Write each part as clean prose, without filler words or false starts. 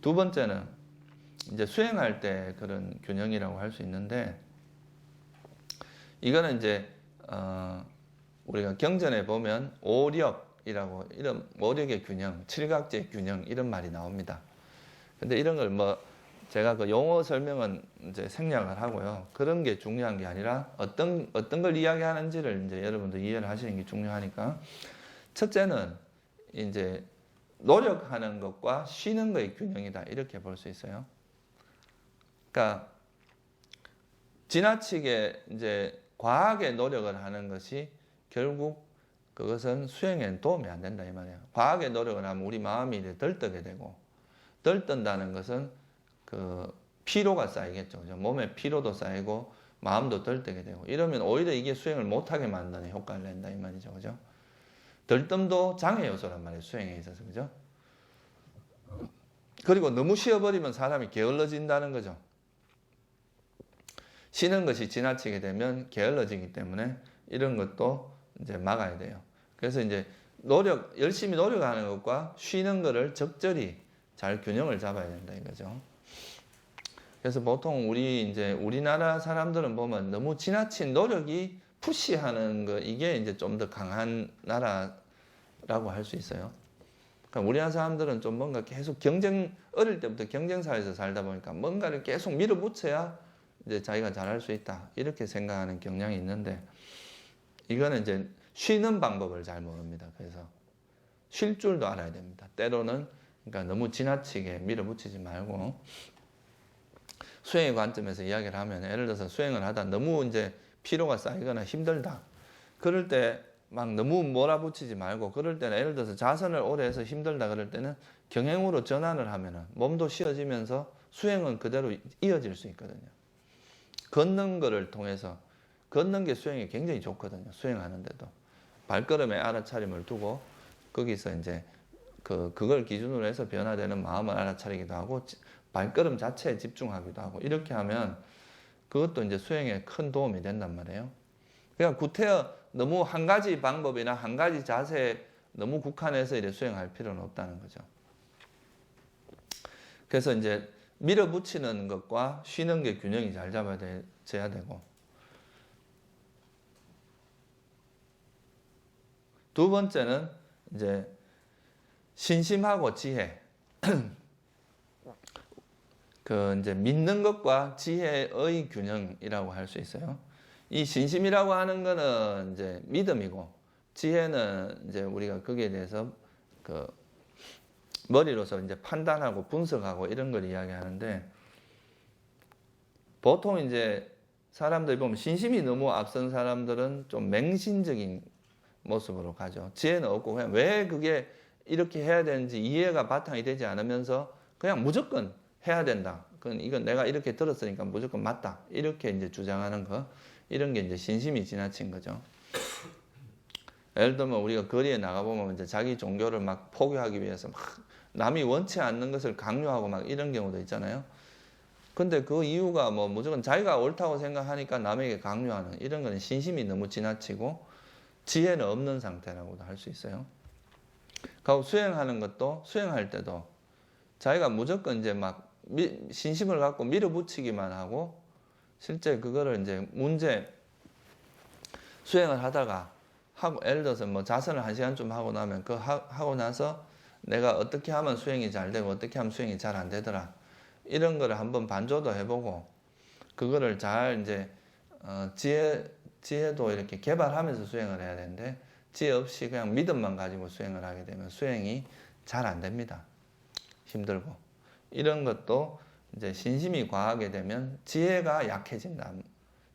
두 번째는 이제 수행할 때 그런 균형이라고 할 수 있는데, 이거는 이제 우리가 경전에 보면 오력이라고, 이런 오력의 균형, 칠각지의 균형 이런 말이 나옵니다. 근데 이런 걸 뭐 제가 그 용어 설명은 이제 생략을 하고요. 그런 게 중요한 게 아니라 어떤 걸 이야기하는지를 이제 여러분들 이해를 하시는 게 중요하니까, 첫째는 이제 노력하는 것과 쉬는 것의 균형이다, 이렇게 볼 수 있어요. 그러니까 지나치게 이제 과하게 노력을 하는 것이 결국 그것은 수행에는 도움이 안 된다 이 말이에요. 과하게 노력을 하면 우리 마음이 이제 들뜨게 되고, 들뜬다는 것은 그 피로가 쌓이겠죠. 그죠? 몸에 피로도 쌓이고 마음도 들뜨게 되고, 이러면 오히려 이게 수행을 못하게 만드는 효과를 낸다 이 말이죠. 그죠? 들뜸도 장애 요소란 말이에요, 수행에 있어서. 그죠? 그리고 너무 쉬어버리면 사람이 게을러진다는 거죠. 쉬는 것이 지나치게 되면 게을러지기 때문에 이런 것도 이제 막아야 돼요. 그래서 이제 열심히 노력하는 것과 쉬는 것을 적절히 잘 균형을 잡아야 된다 이거죠. 그래서 보통 우리나라 사람들은 보면 너무 지나친 노력이 푸시하는 거, 이게 이제 좀 더 강한 나라라고 할 수 있어요. 그러니까 우리나라 사람들은 좀 뭔가 계속 어릴 때부터 경쟁사회에서 살다 보니까 뭔가를 계속 밀어붙여야 이제 자기가 잘할 수 있다, 이렇게 생각하는 경향이 있는데, 이거는 이제 쉬는 방법을 잘 모릅니다. 그래서 쉴 줄도 알아야 됩니다. 때로는 그러니까 너무 지나치게 밀어붙이지 말고, 수행의 관점에서 이야기를 하면, 예를 들어서 수행을 하다 너무 이제 피로가 쌓이거나 힘들다, 그럴 때 막 너무 몰아붙이지 말고, 그럴 때는 예를 들어서 자선을 오래 해서 힘들다 그럴 때는 경행으로 전환을 하면은 몸도 쉬어지면서 수행은 그대로 이어질 수 있거든요. 걷는 거를 통해서, 걷는 게 수행이 굉장히 좋거든요. 수행하는데도 발걸음에 알아차림을 두고 거기서 이제 그걸 기준으로 해서 변화되는 마음을 알아차리기도 하고, 발걸음 자체에 집중하기도 하고, 이렇게 하면 그것도 이제 수행에 큰 도움이 된단 말이에요. 그러니까 구태여 너무 한 가지 방법이나 한 가지 자세에 너무 국한해서 이래 수행할 필요는 없다는 거죠. 그래서 이제 밀어붙이는 것과 쉬는 게 균형이 잘 잡아져야 되고, 두 번째는 이제 신심하고 지혜. 이제 믿는 것과 지혜의 균형이라고 할 수 있어요. 이 신심이라고 하는 거는 이제 믿음이고, 지혜는 이제 우리가 거기에 대해서 머리로서 이제 판단하고 분석하고 이런 걸 이야기하는데, 보통 이제 사람들이 보면 신심이 너무 앞선 사람들은 좀 맹신적인 모습으로 가죠. 지혜는 없고 그냥 왜 그게 이렇게 해야 되는지 이해가 바탕이 되지 않으면서 그냥 무조건 해야 된다. 이건 내가 이렇게 들었으니까 무조건 맞다, 이렇게 이제 주장하는 거, 이런 게 이제 신심이 지나친 거죠. 예를 들면 우리가 거리에 나가보면 이제 자기 종교를 막 포교하기 위해서 막 남이 원치 않는 것을 강요하고 막 이런 경우도 있잖아요. 근데 그 이유가 뭐 무조건 자기가 옳다고 생각하니까 남에게 강요하는, 이런 거는 신심이 너무 지나치고 지혜는 없는 상태라고도 할 수 있어요. 그리고 수행하는 것도, 수행할 때도 자기가 무조건 이제 막 신심을 갖고 밀어붙이기만 하고, 실제 그거를 이제 수행을 하다가 예를 들어서 뭐 자선을 1시간쯤 하고 나면 하고 나서 내가 어떻게 하면 수행이 잘 되고 어떻게 하면 수행이 잘 안 되더라, 이런 거를 한번 반조도 해보고, 그거를 잘 이제 지혜도 이렇게 개발하면서 수행을 해야 되는데, 지혜 없이 그냥 믿음만 가지고 수행을 하게 되면 수행이 잘 안 됩니다. 힘들고. 이런 것도 이제 신심이 과하게 되면 지혜가 약해진다,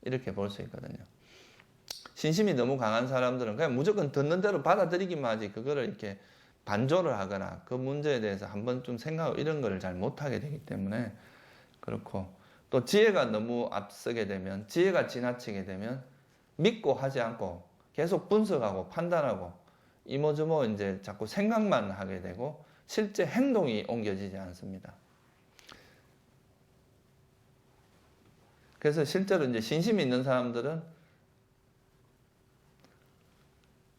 이렇게 볼 수 있거든요. 신심이 너무 강한 사람들은 그냥 무조건 듣는 대로 받아들이기만 하지, 그거를 이렇게 반조를 하거나 그 문제에 대해서 한번 좀 생각하고 이런 거를 잘 못하게 되기 때문에 그렇고, 또 지혜가 너무 앞서게 되면, 지혜가 지나치게 되면 믿고 하지 않고 계속 분석하고 판단하고 이모저모 이제 자꾸 생각만 하게 되고 실제 행동이 옮겨지지 않습니다. 그래서 실제로 이제 신심이 있는 사람들은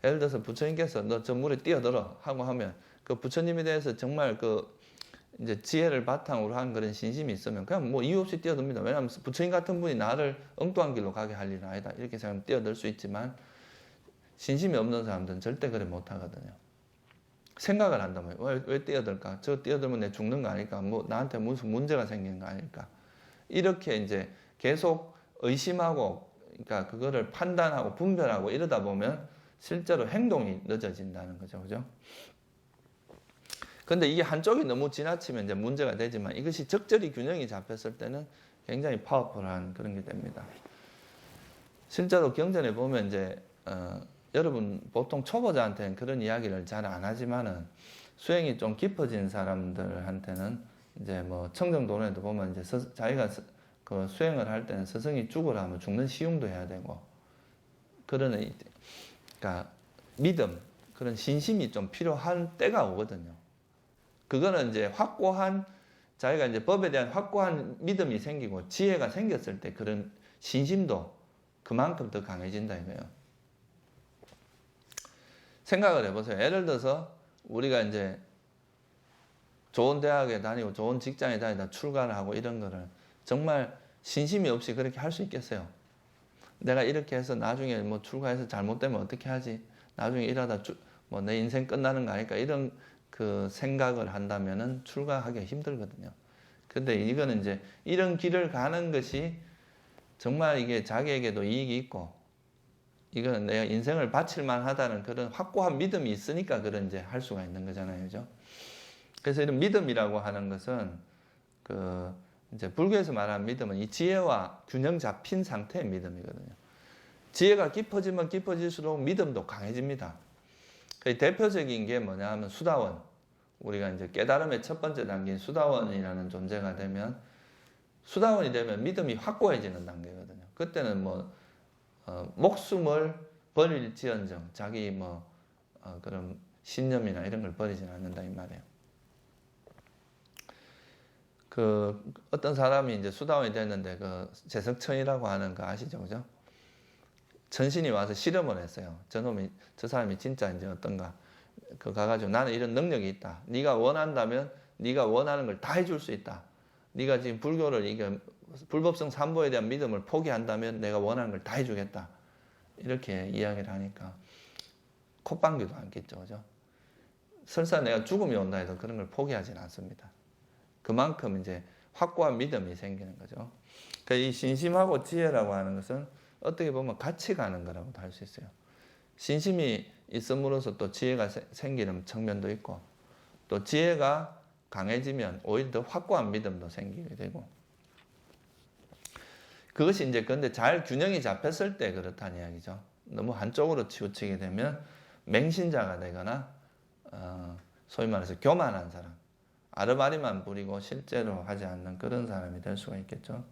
예를 들어서 부처님께서 너 저 물에 뛰어들어 하고 하면 그 부처님에 대해서 정말 이제 지혜를 바탕으로 한 그런 신심이 있으면 그냥 뭐 이유 없이 뛰어듭니다. 왜냐하면 부처님 같은 분이 나를 엉뚱한 길로 가게 할 일은 아니다. 이렇게 생각하면 뛰어들 수 있지만 신심이 없는 사람들은 절대 그래 못하거든요. 생각을 한다면 왜 뛰어들까? 저 뛰어들면 내 죽는 거 아닐까? 뭐 나한테 무슨 문제가 생기는 거 아닐까? 이렇게 이제 계속 의심하고 그러니까 그거를 판단하고 분별하고 이러다 보면 실제로 행동이 늦어진다는 거죠. 그죠? 근데 이게 한쪽이 너무 지나치면 이제 문제가 되지만 이것이 적절히 균형이 잡혔을 때는 굉장히 파워풀한 그런 게 됩니다. 실제로 경전에 보면 이제 여러분 보통 초보자한테는 그런 이야기를 잘 안 하지만은 수행이 좀 깊어진 사람들한테는 이제 뭐 청정도론에도 보면 이제 자기가 그 수행을 할 때는 스승이 죽으라 하면 죽는 시용도 해야 되고 그런 그러니까 믿음 그런 신심이 좀 필요한 때가 오거든요. 그거는 이제 확고한 자기가 이제 법에 대한 확고한 믿음이 생기고 지혜가 생겼을 때 그런 신심도 그만큼 더 강해진다 이거예요. 생각을 해보세요. 예를 들어서 우리가 이제 좋은 대학에 다니고 좋은 직장에 다니다 출가를 하고 이런 거를 정말 신심이 없이 그렇게 할 수 있겠어요? 내가 이렇게 해서 나중에 뭐 출가해서 잘못되면 어떻게 하지? 나중에 일하다 뭐 내 인생 끝나는 거 아닐까? 이런 그 생각을 한다면은 출가하기가 힘들거든요. 근데 이거는 이제 이런 길을 가는 것이 정말 이게 자기에게도 이익이 있고 이거는 내가 인생을 바칠만 하다는 그런 확고한 믿음이 있으니까 그런 이제 할 수가 있는 거잖아요. 그죠? 그래서 이런 믿음이라고 하는 것은 그 이제 불교에서 말하는 믿음은 이 지혜와 균형 잡힌 상태의 믿음이거든요. 지혜가 깊어지면 깊어질수록 믿음도 강해집니다. 그 대표적인 게 뭐냐 하면 수다원. 우리가 이제 깨달음의 첫 번째 단계인 수다원이라는 존재가 되면 수다원이 되면 믿음이 확고해지는 단계거든요. 그때는 뭐 목숨을 버릴지언정 자기 뭐 그런 신념이나 이런 걸 버리지는 않는다 이 말이에요. 그 어떤 사람이 이제 수다원이 됐는데 그 제석천이라고 하는 거 아시죠, 그죠? 천신이 와서 실험을 했어요. 저 사람이 진짜 이제 어떤가? 그 가가지고 나는 이런 능력이 있다. 네가 원한다면 네가 원하는 걸 다 해줄 수 있다. 네가 지금 불교를 이게 불법성 삼보에 대한 믿음을 포기한다면 내가 원하는 걸 다 해주겠다. 이렇게 이야기를 하니까 콧방귀도 안 뀌죠, 그죠? 설사 내가 죽음이 온다 해도 그런 걸 포기하지는 않습니다. 그만큼 이제 확고한 믿음이 생기는 거죠. 그러니까 이 신심하고 지혜라고 하는 것은 어떻게 보면 같이 가는 거라고도 할 수 있어요. 신심이 있음으로써 또 지혜가 생기는 측면도 있고 또 지혜가 강해지면 오히려 더 확고한 믿음도 생기게 되고 그것이 이제 근데 잘 균형이 잡혔을 때 그렇다는 이야기죠. 너무 한쪽으로 치우치게 되면 맹신자가 되거나 소위 말해서 교만한 사람, 아르바리만 부리고 실제로 하지 않는 그런 사람이 될 수가 있겠죠.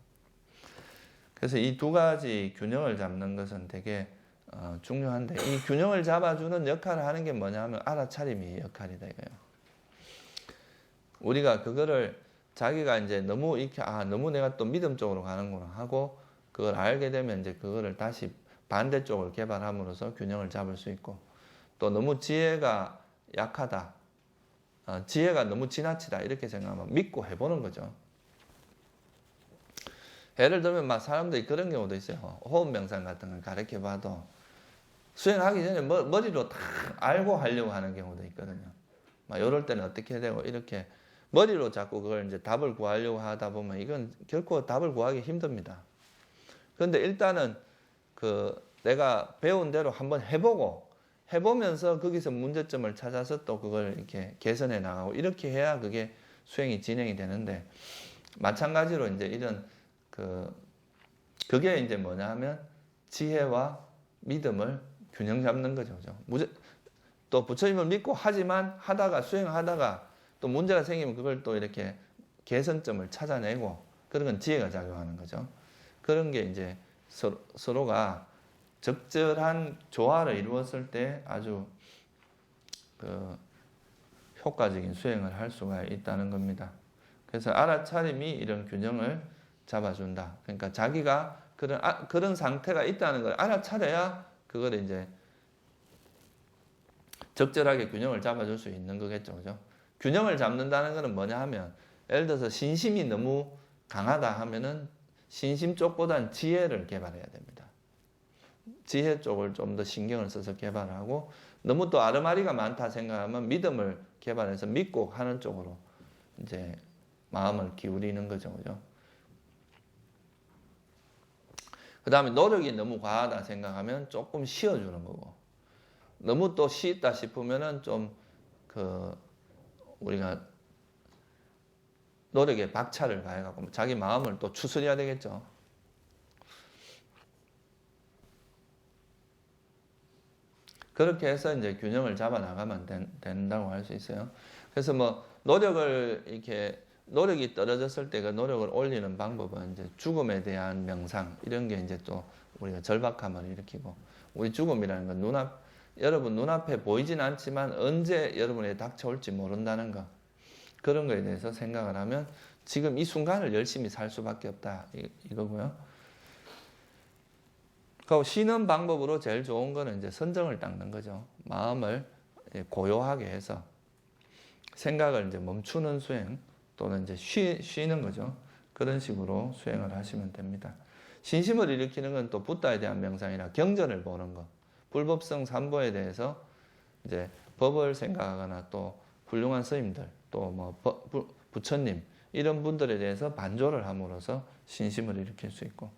그래서 이 두 가지 균형을 잡는 것은 되게 중요한데 이 균형을 잡아주는 역할을 하는 게 뭐냐 하면 알아차림이 역할이다 이거예요. 우리가 그거를 자기가 이제 너무 이렇게 너무 내가 또 믿음 쪽으로 가는구나 하고 그걸 알게 되면 이제 그거를 다시 반대쪽을 개발함으로써 균형을 잡을 수 있고 또 너무 지혜가 약하다, 지혜가 너무 지나치다 이렇게 생각하면 믿고 해보는 거죠. 예를 들면 막 사람들이 그런 경우도 있어요. 호흡 명상 같은 걸 가르쳐 봐도 수행하기 전에 머리로 다 알고 하려고 하는 경우도 있거든요. 막 이럴 때는 어떻게 해야 되고 이렇게 머리로 자꾸 그걸 이제 답을 구하려고 하다 보면 이건 결코 답을 구하기 힘듭니다. 그런데 일단은 그 내가 배운 대로 한번 해보면서 거기서 문제점을 찾아서 또 그걸 이렇게 개선해 나가고 이렇게 해야 그게 수행이 진행이 되는데 마찬가지로 이제 이런 그게 이제 뭐냐 하면 지혜와 믿음을 균형 잡는 거죠. 또 부처님을 믿고 하지만 하다가 수행하다가 또 문제가 생기면 그걸 또 이렇게 개선점을 찾아내고 그런 건 지혜가 작용하는 거죠. 그런 게 이제 서로가 적절한 조화를 이루었을 때 아주 효과적인 수행을 할 수가 있다는 겁니다. 그래서 알아차림이 이런 균형을 잡아준다. 그러니까 자기가 그런 상태가 있다는 걸 알아차려야 그걸 이제 적절하게 균형을 잡아줄 수 있는 거겠죠. 그죠? 균형을 잡는다는 것은 뭐냐 하면 예를 들어서 신심이 너무 강하다 하면은 신심 쪽보다는 지혜를 개발해야 됩니다. 지혜 쪽을 좀 더 신경을 써서 개발하고, 너무 또 아르마리가 많다 생각하면 믿음을 개발해서 믿고 하는 쪽으로 이제 마음을 기울이는 거죠. 그죠? 그 다음에 노력이 너무 과하다 생각하면 조금 쉬어주는 거고, 너무 또 쉬었다 싶으면은 좀 우리가 노력에 박차를 가해갖고 자기 마음을 또 추스려야 되겠죠. 그렇게 해서 이제 균형을 잡아 나가면 된다고 할 수 있어요. 그래서 뭐 노력이 떨어졌을 때 그 노력을 올리는 방법은 이제 죽음에 대한 명상, 이런 게 이제 또 우리가 절박함을 일으키고, 우리 죽음이라는 건 여러분 눈앞에 보이진 않지만 언제 여러분에게 닥쳐올지 모른다는 거, 그런 거에 대해서 생각을 하면 지금 이 순간을 열심히 살 수밖에 없다, 이거고요. 그리고 쉬는 방법으로 제일 좋은 거는 이제 선정을 닦는 거죠. 마음을 고요하게 해서 생각을 이제 멈추는 수행, 또는 이제 쉬는 거죠. 그런 식으로 수행을 하시면 됩니다. 신심을 일으키는 건 또 붓다에 대한 명상이나 경전을 보는 거, 불법성 삼보에 대해서 이제 법을 생각하거나 또 훌륭한 스님들, 또 뭐 부처님, 이런 분들에 대해서 반조를 함으로써 신심을 일으킬 수 있고,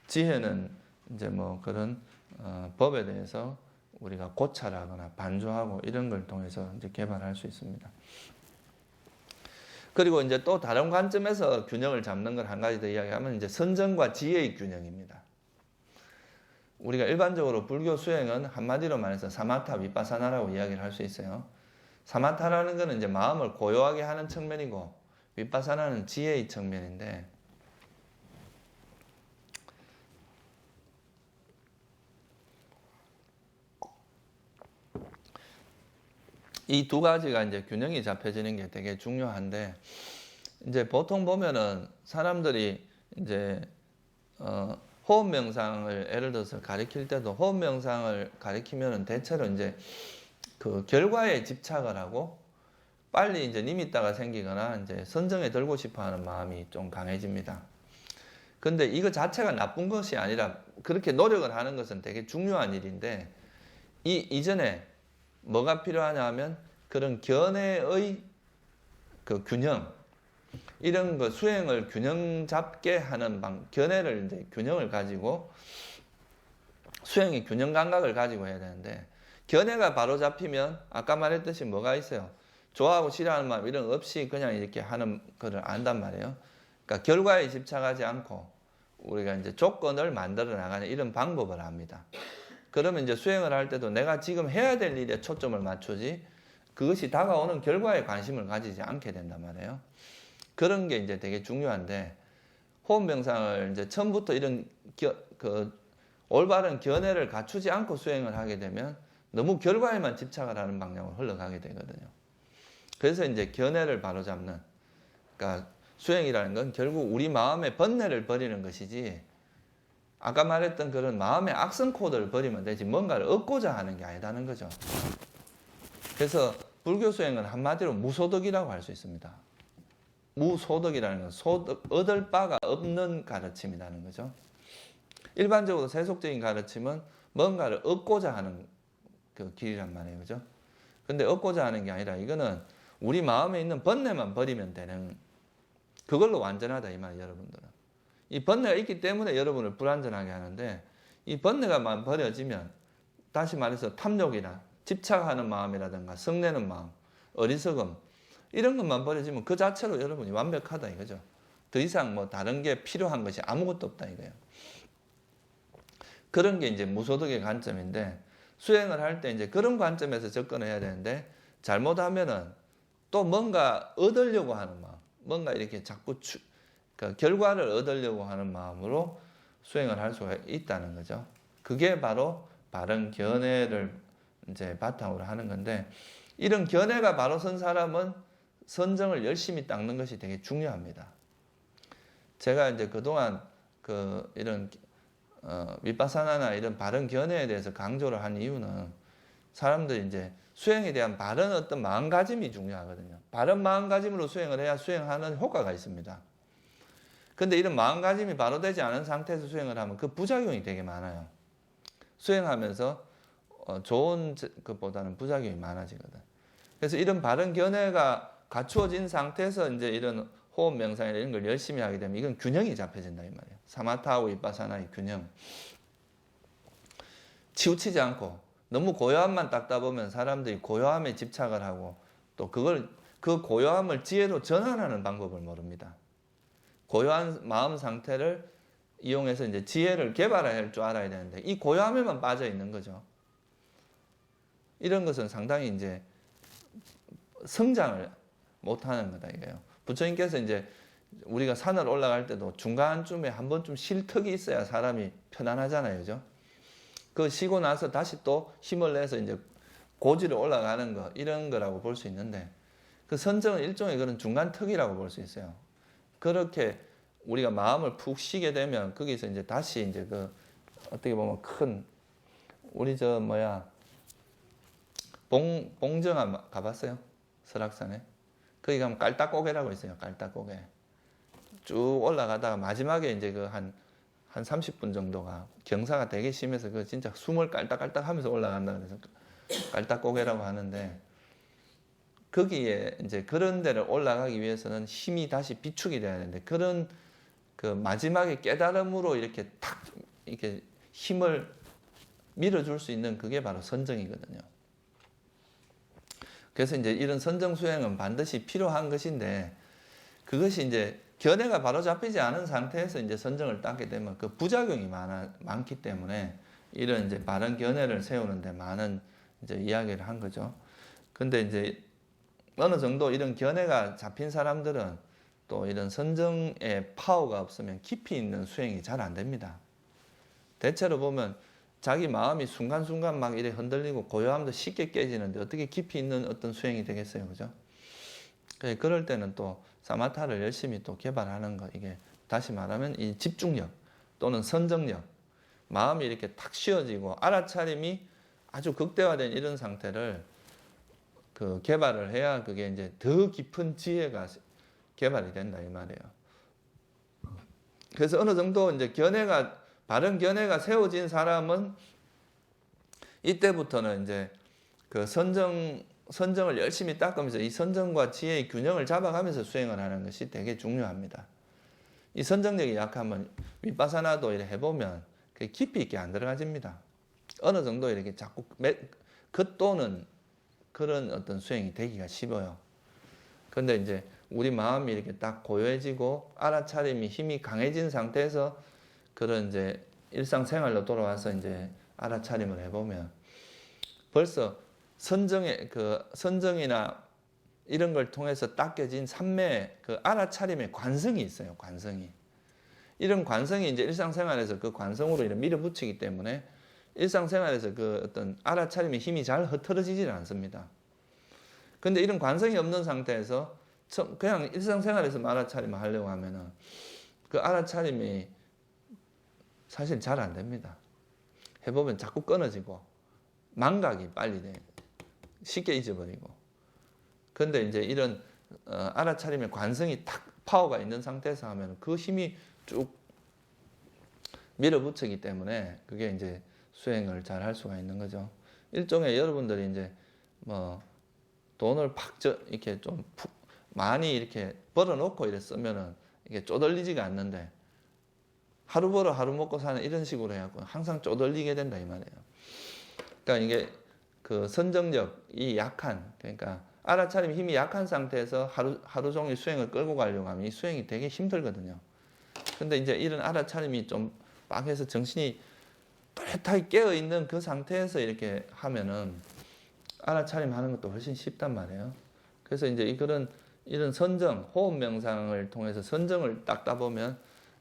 지혜는 이제 뭐 그런 법에 대해서 우리가 고찰하거나 반조하고 이런 걸 통해서 이제 개발할 수 있습니다. 그리고 이제 또 다른 관점에서 균형을 잡는 걸 한 가지 더 이야기하면 이제 선정과 지혜의 균형입니다. 우리가 일반적으로 불교 수행은 한마디로 말해서 사마타, 위파사나라고 이야기를 할 수 있어요. 사마타라는 것은 이제 마음을 고요하게 하는 측면이고, 위파사나는 지혜의 측면인데, 이 두 가지가 이제 균형이 잡혀지는 게 되게 중요한데, 이제 보통 보면은 사람들이 이제 호흡 명상을 예를 들어서 가리킬 때도 호흡 명상을 가리키면은 대체로 이제 그 결과에 집착을 하고 빨리 이제 니미따가 생기거나 이제 선정에 들고 싶어 하는 마음이 좀 강해집니다. 근데 이거 자체가 나쁜 것이 아니라 그렇게 노력을 하는 것은 되게 중요한 일인데, 이전에 뭐가 필요하냐 하면 그런 견해의 그 균형, 이런 거 수행을 균형 잡게 하는 견해를 이제 균형을 가지고 수행의 균형 감각을 가지고 해야 되는데, 견해가 바로 잡히면 아까 말했듯이 뭐가 있어요? 좋아하고 싫어하는 마음 이런 거 없이 그냥 이렇게 하는 거를 안단 말이에요. 그러니까 결과에 집착하지 않고 우리가 이제 조건을 만들어 나가는 이런 방법을 압니다. 그러면 이제 수행을 할 때도 내가 지금 해야 될 일에 초점을 맞추지, 그것이 다가오는 결과에 관심을 가지지 않게 된단 말이에요. 그런 게 이제 되게 중요한데, 호흡 명상을 이제 처음부터 이런 올바른 견해를 갖추지 않고 수행을 하게 되면 너무 결과에만 집착을 하는 방향으로 흘러가게 되거든요. 그래서 이제 견해를 바로잡는, 그러니까 수행이라는 건 결국 우리 마음의 번뇌를 버리는 것이지, 아까 말했던 그런 마음의 악성 코드를 버리면 되지 뭔가를 얻고자 하는 게 아니다는 거죠. 그래서 불교 수행은 한마디로 무소득이라고 할 수 있습니다. 무소득이라는 건 얻을 바가 없는 가르침이라는 거죠. 일반적으로 세속적인 가르침은 뭔가를 얻고자 하는 그 길이란 말이에요. 그죠? 근데 얻고자 하는 게 아니라 이거는 우리 마음에 있는 번뇌만 버리면 되는, 그걸로 완전하다 이 말이에요, 여러분들은. 이 번뇌가 있기 때문에 여러분을 불완전하게 하는데, 이 번뇌가만 버려지면, 다시 말해서 탐욕이나 집착하는 마음이라든가 성내는 마음, 어리석음, 이런 것만 버려지면 그 자체로 여러분이 완벽하다 이거죠. 더 이상 뭐 다른 게 필요한 것이 아무것도 없다 이거예요. 그런 게 이제 무소득의 관점인데, 수행을 할 때 이제 그런 관점에서 접근해야 되는데, 잘못하면은 또 뭔가 얻으려고 하는 마음, 뭔가 이렇게 자꾸 그러니까 결과를 얻으려고 하는 마음으로 수행을 할 수가 있다는 거죠. 그게 바로 바른 견해를 이제 바탕으로 하는 건데, 이런 견해가 바로 선 사람은 선정을 열심히 닦는 것이 되게 중요합니다. 제가 이제 그동안 이런 위파사나나 이런 바른 견해에 대해서 강조를 한 이유는, 사람들이 이제 수행에 대한 바른 어떤 마음가짐이 중요하거든요. 바른 마음가짐으로 수행을 해야 수행하는 효과가 있습니다. 근데 이런 마음가짐이 바로 되지 않은 상태에서 수행을 하면 그 부작용이 되게 많아요. 수행하면서 좋은 것보다는 부작용이 많아지거든. 그래서 이런 바른 견해가 갖추어진 상태에서 이제 이런 호흡 명상이나 이런 걸 열심히 하게 되면 이건 균형이 잡혀진다 이 말이에요. 사마타하고 비파사나의 균형. 치우치지 않고 너무 고요함만 닦다 보면 사람들이 고요함에 집착을 하고 또 그 고요함을 지혜로 전환하는 방법을 모릅니다. 고요한 마음 상태를 이용해서 이제 지혜를 개발할 줄 알아야 되는데 이 고요함에만 빠져 있는 거죠. 이런 것은 상당히 이제 성장을 못 하는 거다 이거예요. 부처님께서 이제 우리가 산을 올라갈 때도 중간쯤에 한 번쯤 쉴 턱이 있어야 사람이 편안하잖아요. 그죠? 그 쉬고 나서 다시 또 힘을 내서 이제 고지를 올라가는 거, 이런 거라고 볼 수 있는데, 그 선정은 일종의 그런 중간 턱이라고 볼 수 있어요. 그렇게 우리가 마음을 푹 쉬게 되면, 거기서 이제 다시 이제 어떻게 보면 우리 봉정암 가봤어요? 설악산에? 거기 가면 깔딱고개라고 있어요. 깔딱고개. 쭉 올라가다가 마지막에 이제 한 30분 정도가 경사가 되게 심해서 진짜 숨을 깔딱깔딱 하면서 올라간다 그래서 깔딱고개라고 하는데, 거기에 이제 그런 데를 올라가기 위해서는 힘이 다시 비축이 돼야 되는데, 그런 마지막에 깨달음으로 이렇게 탁 이렇게 힘을 밀어줄 수 있는 그게 바로 선정이거든요. 그래서 이제 이런 선정 수행은 반드시 필요한 것인데, 그것이 이제 견해가 바로 잡히지 않은 상태에서 이제 선정을 닦게 되면 그 부작용이 많기 때문에 이런 이제 바른 견해를 세우는데 많은 이제 이야기를 한 거죠. 근데 이제 어느 정도 이런 견해가 잡힌 사람들은 또 이런 선정의 파워가 없으면 깊이 있는 수행이 잘 안 됩니다. 대체로 보면 자기 마음이 순간순간 막 이래 흔들리고 고요함도 쉽게 깨지는데 어떻게 깊이 있는 어떤 수행이 되겠어요. 그죠? 그럴 때는 또 사마타를 열심히 또 개발하는 거, 이게 다시 말하면 이 집중력 또는 선정력, 마음이 이렇게 탁 쉬어지고 알아차림이 아주 극대화된 이런 상태를 개발을 해야 그게 이제 더 깊은 지혜가 개발이 된다 이 말이에요. 그래서 어느 정도 이제 바른 견해가 세워진 사람은 이때부터는 이제 선정을 열심히 닦으면서 이 선정과 지혜의 균형을 잡아가면서 수행을 하는 것이 되게 중요합니다. 이 선정력이 약하면 위파사나도 이렇게 해보면 깊이 있게 안 들어가집니다. 어느 정도 이렇게 자꾸 겉도는 그런 어떤 수행이 되기가 쉽어요. 그런데 이제 우리 마음이 이렇게 딱 고요해지고 알아차림이 힘이 강해진 상태에서 그런 이제 일상생활로 돌아와서 이제 알아차림을 해보면 벌써 선정이나 이런 걸 통해서 닦여진 삼매의 알아차림의 관성이 있어요. 관성이. 이런 관성이 이제 일상생활에서 그 관성으로 이렇게 밀어붙이기 때문에 일상생활에서 어떤 알아차림의 힘이 잘 흐트러지지는 않습니다. 근데 이런 관성이 없는 상태에서 그냥 일상생활에서 알아차림을 하려고 하면은 그 알아차림이 사실 잘 안 됩니다. 해보면 자꾸 끊어지고 망각이 빨리 돼요. 쉽게 잊어버리고. 근데 이제 이런 알아차림의 관성이 탁 파워가 있는 상태에서 하면 그 힘이 쭉 밀어붙이기 때문에 그게 이제 수행을 잘 할 수가 있는 거죠. 일종의 여러분들이 이제 돈을 이렇게 좀 많이 이렇게 벌어놓고 이래 쓰면은 이게 쪼들리지가 않는데 하루 벌어 하루 먹고 사는 이런 식으로 해갖고 항상 쪼들리게 된다 이 말이에요. 그러니까 이게 선정력이 약한, 그러니까 알아차림 힘이 약한 상태에서 하루 종일 수행을 끌고 가려고 하면 이 수행이 되게 힘들거든요. 근데 이제 이런 알아차림이 좀 빡해서 정신이 또렷하게 깨어있는 그 상태에서 이렇게 하면은 알아차림 하는 것도 훨씬 쉽단 말이에요. 그래서 이제 이런 선정, 호흡 명상을 통해서 선정을 닦다 보면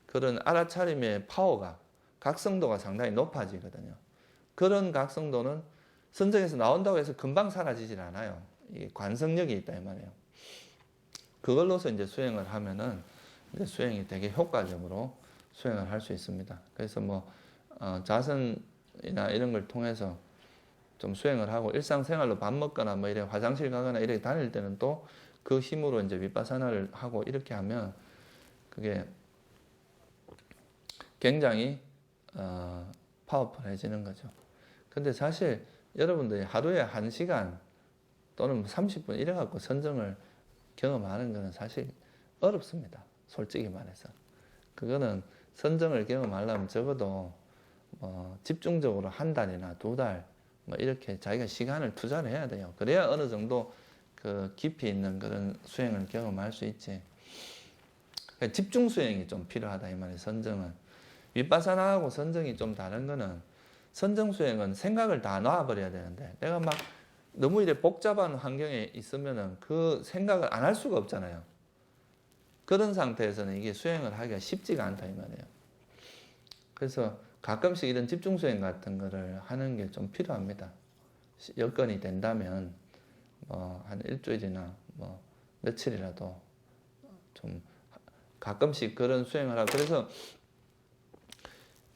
그런 알아차림의 파워가, 각성도가 상당히 높아지거든요. 그런 각성도는 선정에서 나온다고 해서 금방 사라지질 않아요. 이 관성력이 있다 이 말이에요. 그걸로서 이제 수행을 하면은 이제 수행이 되게 효과적으로 수행을 할 수 있습니다. 그래서 자선이나 이런 걸 통해서 좀 수행을 하고 일상생활로 밥 먹거나 뭐 이래 화장실 가거나 이렇게 다닐 때는 또 그 힘으로 이제 윗바사나를 하고 이렇게 하면 그게 굉장히 파워풀해지는 거죠. 근데 사실 여러분들이 하루에 1시간 또는 30분 이래 갖고 선정을 경험하는 것은 사실 어렵습니다. 솔직히 말해서. 그거는 선정을 경험하려면 적어도 집중적으로 한 달이나 2달 뭐 이렇게 자기가 시간을 투자를 해야 돼요. 그래야 어느 정도 그 깊이 있는 그런 수행을 경험할 수 있지. 그러니까 집중 수행이 좀 필요하다 이 말이에요. 선정은. 윗바사나하고 선정이 좀 다른 거는 선정 수행은 생각을 다 놔버려야 되는데 내가 막 너무 이래 복잡한 환경에 있으면은 그 생각을 안 할 수가 없잖아요. 그런 상태에서는 이게 수행을 하기가 쉽지가 않다 이 말이에요. 그래서 가끔씩 이런 집중 수행 같은 거를 하는 게 좀 필요합니다. 여건이 된다면 한 일주일이나 며칠이라도 좀 가끔씩 그런 수행을 하고 그래서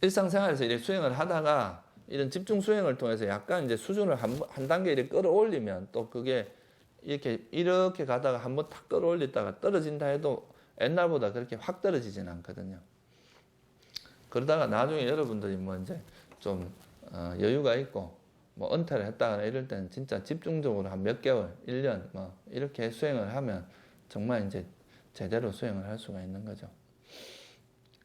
일상생활에서 이렇게 수행을 하다가 이런 집중 수행을 통해서 약간 이제 수준을 한 단계 이렇게 끌어올리면 또 그게 이렇게 가다가 한번 탁 끌어올렸다가 떨어진다 해도 옛날보다 그렇게 확 떨어지진 않거든요. 그러다가 나중에 여러분들이 뭐 이제 좀 여유가 있고 뭐 은퇴를 했다거나 이럴 때는 진짜 집중적으로 한 몇 개월, 1년 뭐 이렇게 수행을 하면 정말 이제 제대로 수행을 할 수가 있는 거죠.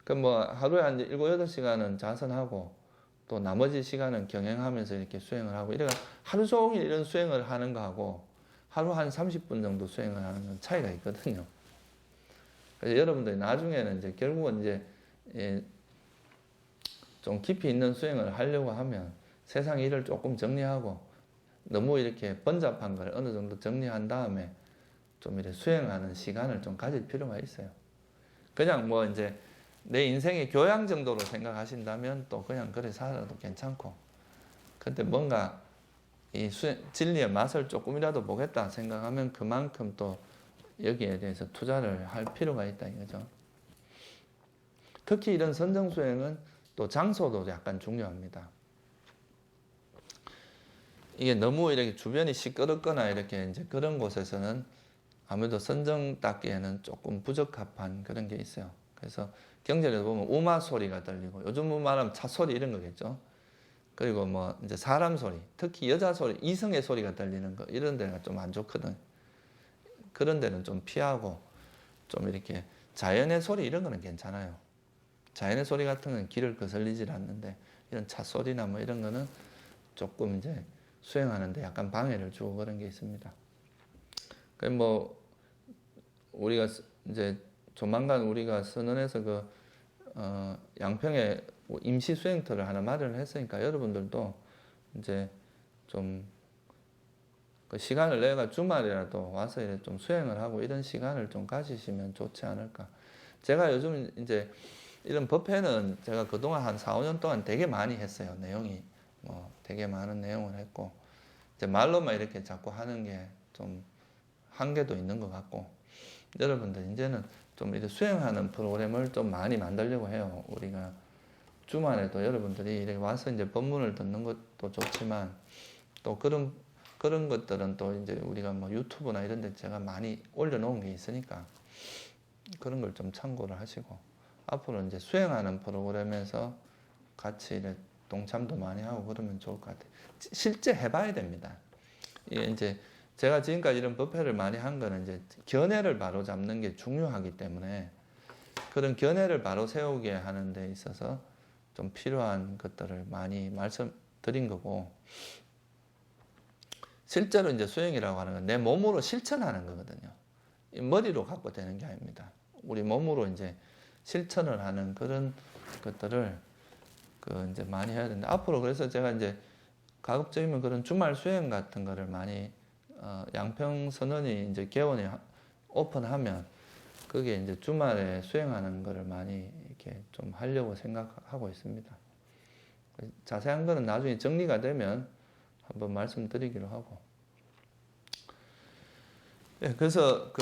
그럼 뭐 하루에 한 7, 8시간은 자선하고 또 나머지 시간은 경행하면서 이렇게 수행을 하고 이래가 하루 종일 이런 수행을 하는 거하고 하루 한 30분 정도 수행을 하는 건 차이가 있거든요. 그래서 여러분들이 나중에는 이제 결국은 이제 좀 깊이 있는 수행을 하려고 하면 세상 일을 조금 정리하고 너무 이렇게 번잡한 걸 어느 정도 정리한 다음에 좀 이렇게 수행하는 시간을 좀 가질 필요가 있어요. 그냥 뭐 이제 내 인생의 교양 정도로 생각하신다면 또 그냥 그래 살아도 괜찮고 근데 뭔가 이 진리의 맛을 조금이라도 보겠다 생각하면 그만큼 또 여기에 대해서 투자를 할 필요가 있다 이거죠. 특히 이런 선정 수행은 또 장소도 약간 중요합니다. 이게 너무 이렇게 주변이 시끄럽거나 이렇게 이제 그런 곳에서는 아무래도 선정 닦기에는 조금 부적합한 그런 게 있어요. 그래서 경전에서 보면 우마 소리가 들리고 요즘 말하면 차 소리 이런 거겠죠. 그리고 뭐 이제 사람 소리, 특히 여자 소리, 이성의 소리가 들리는 거 이런 데가 좀 안 좋거든. 그런 데는 좀 피하고 좀 이렇게 자연의 소리 이런 거는 괜찮아요. 자연의 소리 같은 건 귀를 거슬리질 않는데 이런 차 소리나 뭐 이런 거는 조금 이제 수행하는데 약간 방해를 주고 그런 게 있습니다. 그 뭐 우리가 이제 조만간 우리가 선언해서 양평에 임시 수행터를 하나 마련을 했으니까 여러분들도 이제 좀 그 시간을 내가 주말이라도 와서 이렇게 좀 수행을 하고 이런 시간을 좀 가지시면 좋지 않을까. 제가 요즘 이제 이런 법회는 제가 그동안 한 4, 5년 동안 되게 많이 했어요. 내용이 뭐 되게 많은 내용을 했고 이제 말로만 이렇게 자꾸 하는 게 좀 한계도 있는 것 같고 여러분들 이제는 좀 이렇게 수행하는 프로그램을 좀 많이 만들려고 해요. 우리가 주말에도 여러분들이 이렇게 와서 이제 법문을 듣는 것도 좋지만 또 그런 것들은 또 이제 우리가 뭐 유튜브나 이런 데 제가 많이 올려놓은 게 있으니까 그런 걸 좀 참고를 하시고 앞으로 이제 수행하는 프로그램에서 같이 이렇게 동참도 많이 하고 그러면 좋을 것 같아요. 실제 해봐야 됩니다. 이게 이제 제가 지금까지 이런 법회를 많이 한 거는 이제 견해를 바로 잡는 게 중요하기 때문에 그런 견해를 바로 세우게 하는 데 있어서 좀 필요한 것들을 많이 말씀드린 거고 실제로 이제 수행이라고 하는 건 내 몸으로 실천하는 거거든요. 머리로 갖고 되는 게 아닙니다. 우리 몸으로 이제 실천을 하는 그런 것들을 이제 많이 해야 되는데 앞으로 그래서 제가 이제 가급적이면 그런 주말 수행 같은 거를 많이 양평 선언이 이제 개원이 오픈하면 그게 이제 주말에 수행하는 거를 많이 이렇게 좀 하려고 생각하고 있습니다. 자세한 거는 나중에 정리가 되면 한번 말씀드리기로 하고. 예, 그래서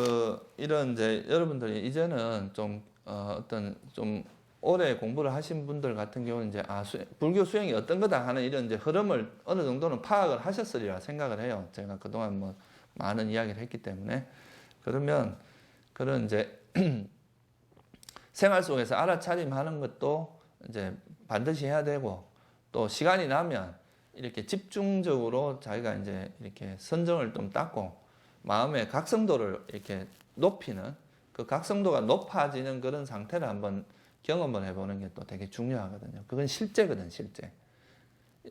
이런 이제 여러분들이 이제는 좀 어떤 좀 오래 공부를 하신 분들 같은 경우는 이제 불교 수행이 어떤 거다 하는 이런 이제 흐름을 어느 정도는 파악을 하셨으리라 생각을 해요. 제가 그동안 뭐 많은 이야기를 했기 때문에. 그러면 그런 이제 생활 속에서 알아차림하는 것도 이제 반드시 해야 되고, 또 시간이 나면 이렇게 집중적으로 자기가 이제 이렇게 선정을 좀 닦고 마음의 각성도를 이렇게 높이는, 그 각성도가 높아지는 그런 상태를 한번 경험을 해보는 게 또 되게 중요하거든요. 그건 실제거든, 실제.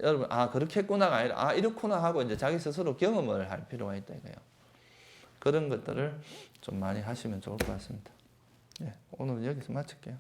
여러분, 그렇게 했구나가 아니라, 이렇구나 하고 이제 자기 스스로 경험을 할 필요가 있다 이거예요. 그런 것들을 좀 많이 하시면 좋을 것 같습니다. 예, 오늘은 여기서 마칠게요.